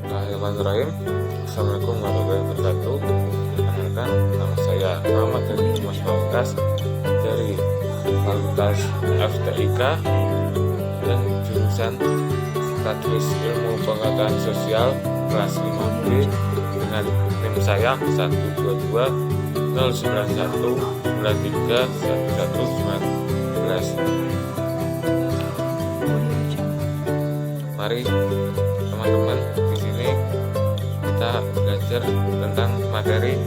Bismillahirrahmanirrahim. Assalamualaikum warahmatullahi wabarakatuh. Perkenalkan, nama saya Muhammad dari Mas Pamungkas dari Fakultas FTIK dan jurusan Statis Ilmu Pengetahuan Sosial kelas 5B dengan NIM saya 122 091 93 1119. Mari teman-teman, di sini kita belajar tentang materi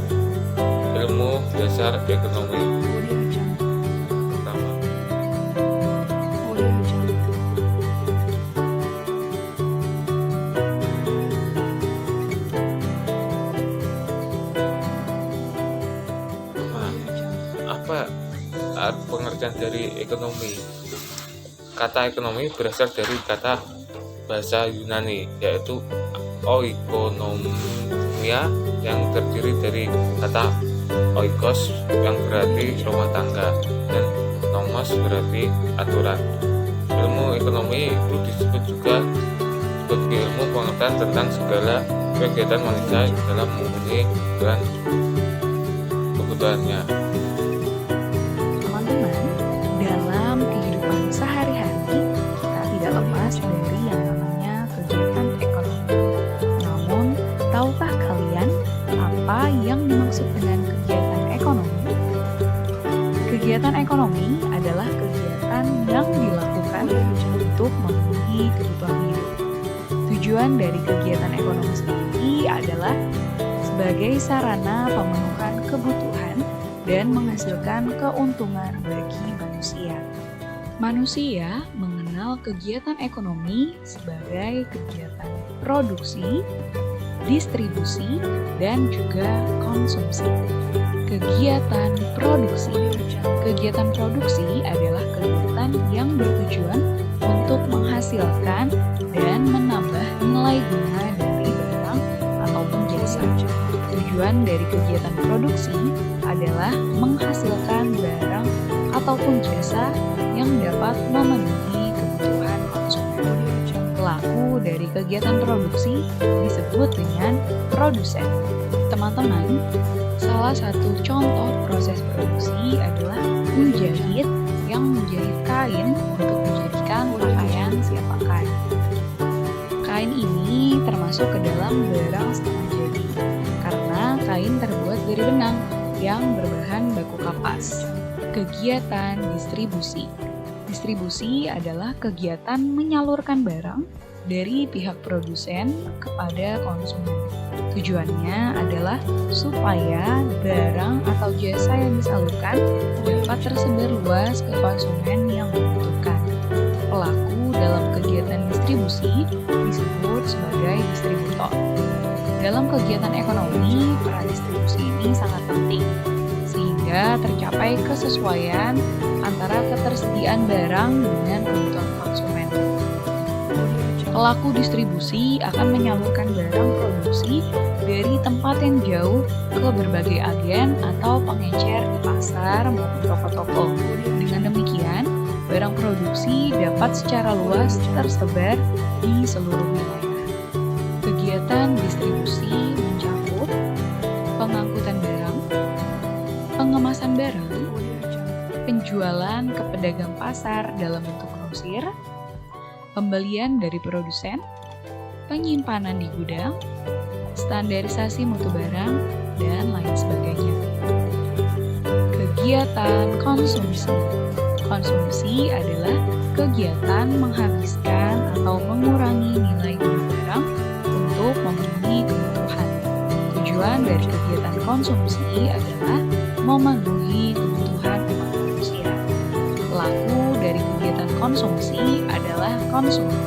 ilmu dasar ekonomi. Pertama, apa pengertian dari ekonomi? Kata ekonomi berasal dari kata bahasa Yunani, yaitu oikonomia, yang terdiri dari kata oikos yang berarti rumah tangga dan nomos berarti aturan. Ilmu ekonomi itu disebut juga sebagai ilmu pengetahuan tentang segala kegiatan manusia dalam memenuhi kebutuhan kebutuhannya. Teman-teman, dalam kehidupan sehari-hari kita tidak lepas dari yang namanya kegiatan ekonomi. Namun, tahukah kalian apa yang dimaksud dengan kegiatan ekonomi? Kegiatan ekonomi adalah kegiatan yang dilakukan untuk memenuhi kebutuhan hidup. Tujuan dari kegiatan ekonomi sendiri adalah sebagai sarana pemenuhan kebutuhan dan menghasilkan keuntungan bagi manusia. Manusia mengenal kegiatan ekonomi sebagai kegiatan produksi, distribusi, dan juga konsumsi. Kegiatan produksi. Kegiatan produksi adalah kegiatan yang bertujuan untuk menghasilkan dan menambah nilai guna dari barang ataupun jasa. Tujuan dari kegiatan produksi adalah menghasilkan barang ataupun jasa yang dapat memenuhi kebutuhan konsumen. Pelaku dari kegiatan produksi disebut dengan produsen. Teman-teman, salah satu contoh proses produksi adalah menjahit yang menjahit kain untuk menjadikan pakaian siap pakai. Kain ini termasuk ke dalam barang setengah jadi, karena kain terbuat dari benang yang berbahan baku kapas. Kegiatan distribusi. Distribusi adalah kegiatan menyalurkan barang dari pihak produsen kepada konsumen. Tujuannya adalah supaya barang atau jasa yang disalurkan dapat tersebar luas ke konsumen yang membutuhkan. Pelaku dalam kegiatan distribusi disebut sebagai distributor. Dalam kegiatan ekonomi, peran distribusi ini sangat penting, sehingga tercapai kesesuaian antara ketersediaan barang dengan kebutuhan konsumen. Pelaku distribusi akan menyalurkan barang produksi dari tempat yang jauh ke berbagai agen atau pengecer di pasar maupun toko-toko. Dengan demikian, barang produksi dapat secara luas tersebar di seluruh wilayah. Kegiatan distribusi mencakup pengangkutan barang, pengemasan barang, penjualan ke pedagang pasar dalam bentuk grosir, pembelian dari produsen, penyimpanan di gudang, standarisasi mutu barang, dan lain sebagainya. Kegiatan konsumsi. Konsumsi adalah kegiatan menghabiskan atau mengurangi nilai guna barang untuk memenuhi kebutuhan. Tujuan dari kegiatan konsumsi adalah memenuhi kebutuhan umat manusia. Pelaku dari kegiatan konsumsi adalah konsumen.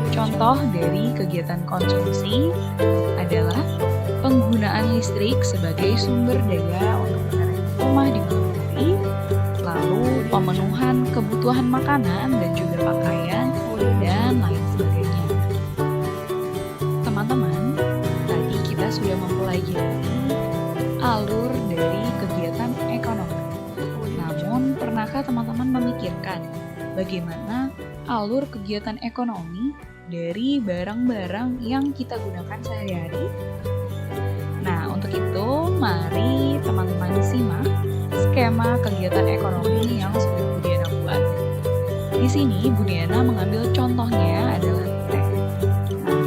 Contoh dari kegiatan konsumsi adalah penggunaan listrik sebagai sumber daya untuk menerangi rumah di malam hari, lalu pemenuhan kebutuhan makanan dan juga pakaian, dan lain sebagainya. Teman-teman, tadi kita sudah mempelajari alur dari kegiatan ekonomi. Namun, pernahkah teman-teman memikirkan bagaimana alur kegiatan ekonomi dari barang-barang yang kita gunakan sehari-hari? Nah, untuk itu, mari teman-teman simak skema kegiatan ekonomi yang sudah Bu Diana buat. Di sini, Bu Diana mengambil contohnya adalah teh. Nah,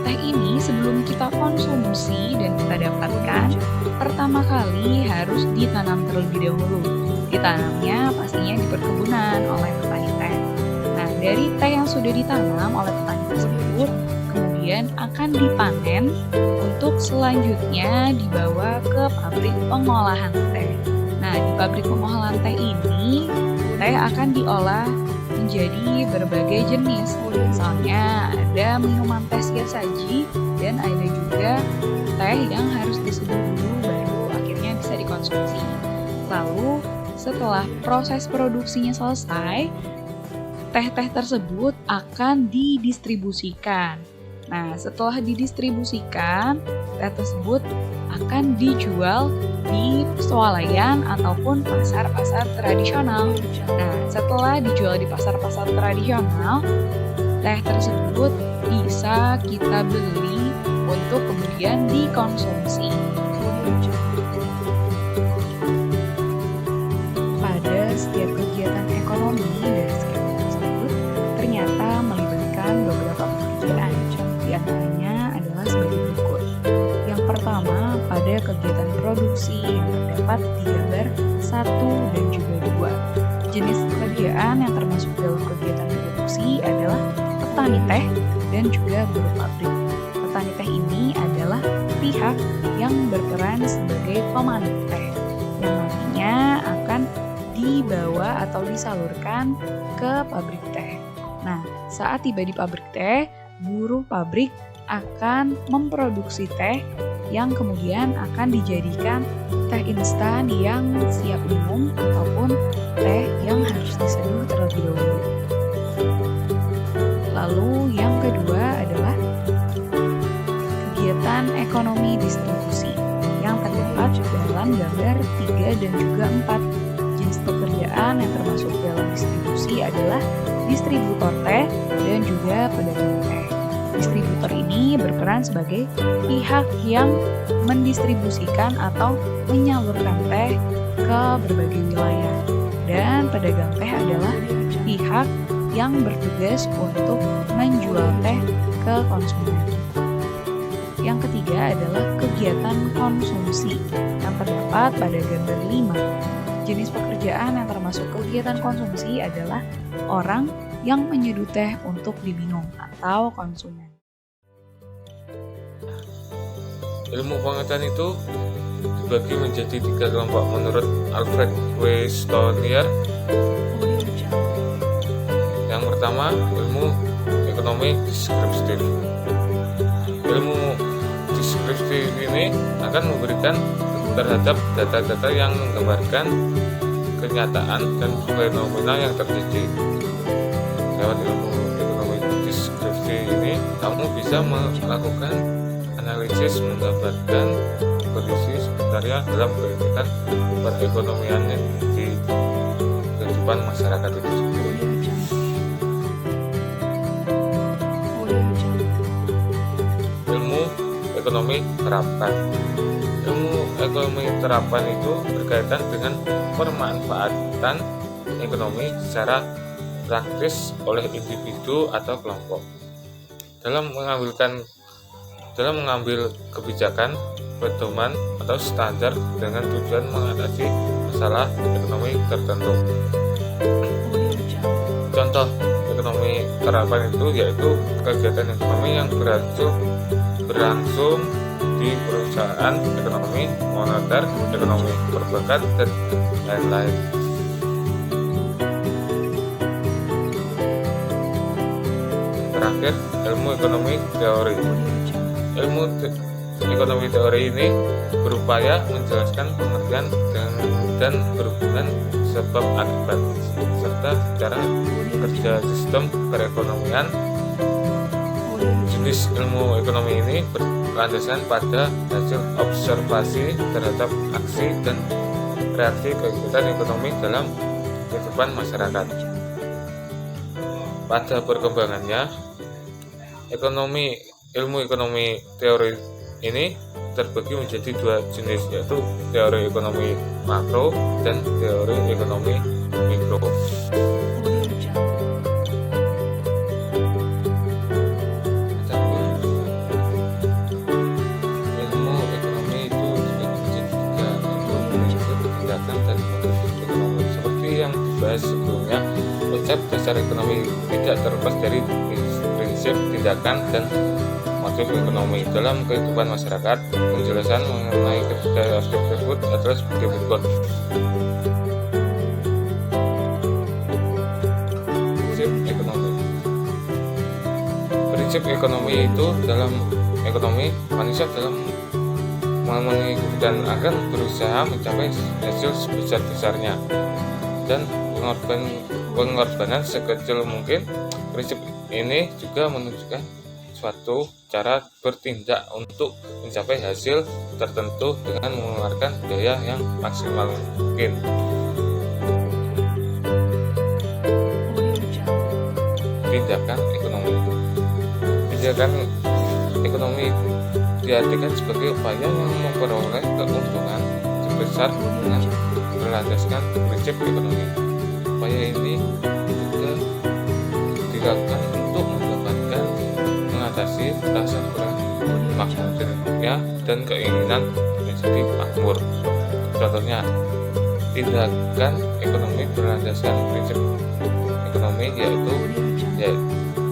teh ini sebelum kita konsumsi dan kita dapatkan, pertama kali harus ditanam terlebih dahulu. Ditanamnya pastinya di perkebunan oleh petani teh. Nah, dari teh yang sudah ditanam oleh petani tersebut, kemudian akan dipanen untuk selanjutnya dibawa ke pabrik pengolahan teh. Nah, di pabrik pengolahan teh ini, teh akan diolah menjadi berbagai jenis. Misalnya ada minuman teh siap saji dan ada juga teh yang harus diseduh dulu baru akhirnya bisa dikonsumsi. Lalu setelah proses produksinya selesai, teh-teh tersebut akan didistribusikan. Nah, setelah didistribusikan, teh tersebut akan dijual di swalayan ataupun pasar-pasar tradisional. Nah, setelah dijual di pasar-pasar tradisional, teh tersebut bisa kita beli untuk kemudian dikonsumsi. Pada setiap kegiatan ekonomi dari skema tersebut, ternyata melibatkan beberapa pekerjaan. Di antaranya adalah sebagai berikut. Yang pertama, pada kegiatan produksi yang terdapat di gambar 1 dan juga 2. Jenis pekerjaan yang termasuk dalam kegiatan produksi adalah petani teh dan juga buruh pabrik. Petani teh ini adalah pihak yang berperan sebagai pemandu teh, yang nantinya akan dibawa atau disalurkan ke pabrik teh. Nah, saat tiba di pabrik teh, buruh pabrik akan memproduksi teh yang kemudian akan dijadikan teh instan yang siap minum ataupun teh yang harus diseduh terlebih dahulu. Lalu yang kedua adalah kegiatan ekonomi distribusi yang terdapat dalam gambar 3 dan juga 4. Jenis pekerjaan yang termasuk dalam distribusi adalah distributor teh dan juga pedagang teh. Distributor ini berperan sebagai pihak yang mendistribusikan atau menyalurkan teh ke berbagai wilayah. Dan pedagang teh adalah pihak yang bertugas untuk menjual teh ke konsumen. Yang ketiga adalah kegiatan konsumsi yang terdapat pada gambar 5. Jenis pekerjaan yang termasuk kegiatan konsumsi adalah orang yang menyeduh teh untuk diminum atau konsumen. Ilmu pengetahuan itu dibagi menjadi 3 kelompok menurut Alfred W. Stonier. Yang pertama, ilmu ekonomi deskriptif. Ilmu deskriptif ini akan memberikan terhadap data-data yang menggambarkan kenyataan dan fenomena yang terjadi. Lewat ilmu ekonomi deskriptif ini, kamu bisa melakukan analisis menggambarkan kondisi sebenarnya dalam kegiatan perekonomian di kehidupan masyarakat itu sendiri. Ilmu ekonomi terapan. Ilmu ekonomi terapan itu berkaitan dengan pemanfaatan ekonomi secara praktis oleh individu atau kelompok dalam mengambil kebijakan, pedoman atau standar dengan tujuan mengatasi masalah ekonomi tertentu. Contoh ekonomi terapan itu yaitu kegiatan ekonomi yang berlangsung di perusahaan ekonomi moneter, ekonomi perbankan, dan lain-lain. Terakhir, ilmu ekonomi teori. Ilmu ekonomi teori ini berupaya menjelaskan pengertian dan berhubungan sebab akibat serta cara kerja sistem perekonomian. Jenis ilmu ekonomi ini berlandaskan pada hasil observasi terhadap aksi dan reaksi kegiatan ekonomi dalam kehidupan masyarakat. Pada perkembangannya, Ilmu ekonomi teori ini terbagi menjadi dua jenis, yaitu teori ekonomi makro dan teori ekonomi mikro. Ilmu ekonomi itu dibagi menjadi tiga, yaitu prinsip, tindakan, dan motif ekonomi. Seperti yang dibahas sebelumnya, konsep dasar ekonomi tidak terlepas dari prinsip, tindakan, dan motif ekonomi. Dalam kehidupan masyarakat, penjelasan mengenai ketiga aspek tersebut adalah sebagai berikut. Prinsip ekonomi. Prinsip ekonomi itu dalam ekonomi, manusia dalam memenuhi kebutuhan akan berusaha mencapai hasil sebesar-besarnya dan pengorbanan sekecil mungkin. Prinsip ini juga menunjukkan suatu cara bertindak untuk mencapai hasil tertentu dengan mengeluarkan biaya yang maksimal mungkin. Tindakan ekonomi. Tindakan ekonomi diartikan sebagai upaya yang memperoleh keuntungan sebesar dengan berlandaskan prinsip ekonomi. Upaya ini juga dilakukan untuk mengatasi rasa kurang makmurnya dan keinginan menjadi makmur. Contohnya, tindakan ekonomi berlandaskan prinsip ekonomi yaitu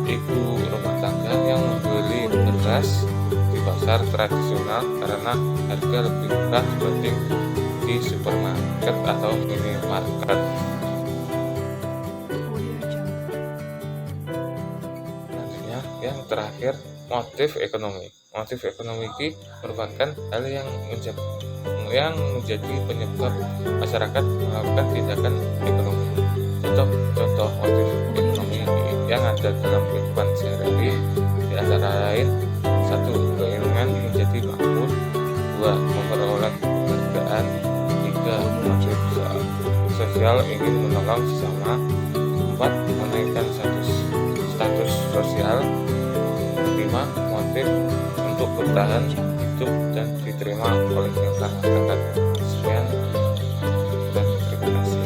ibu rumah tangga yang membeli beras di pasar tradisional karena harga lebih murah dibanding di supermarket atau minimarket. Selanjutnya, yang terakhir, motif ekonomi. Motif ekonomi ini merupakan hal yang menjadi penyebab masyarakat melakukan tindakan ekonomi. Contoh motif ekonomi yang ada dalam kehidupan sehari-hari di antara lain: 1. Keinginan menjadi makmur. 2. Memperoleh penghargaan. 3. Motif sosial, ingin menolong sesama. 4. Menaikkan status sosial. 5. Motif untuk bertahan hidup dan diterima oleh masyarakat. Sekian dan terima kasih.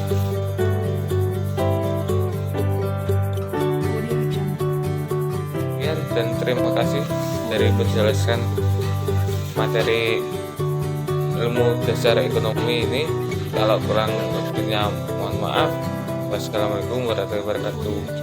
Dan terima kasih dari penjelasan materi ilmu dasar ekonomi ini. Kalau kurang lebihnya mohon maaf. Wassalamualaikum warahmatullahi wabarakatuh.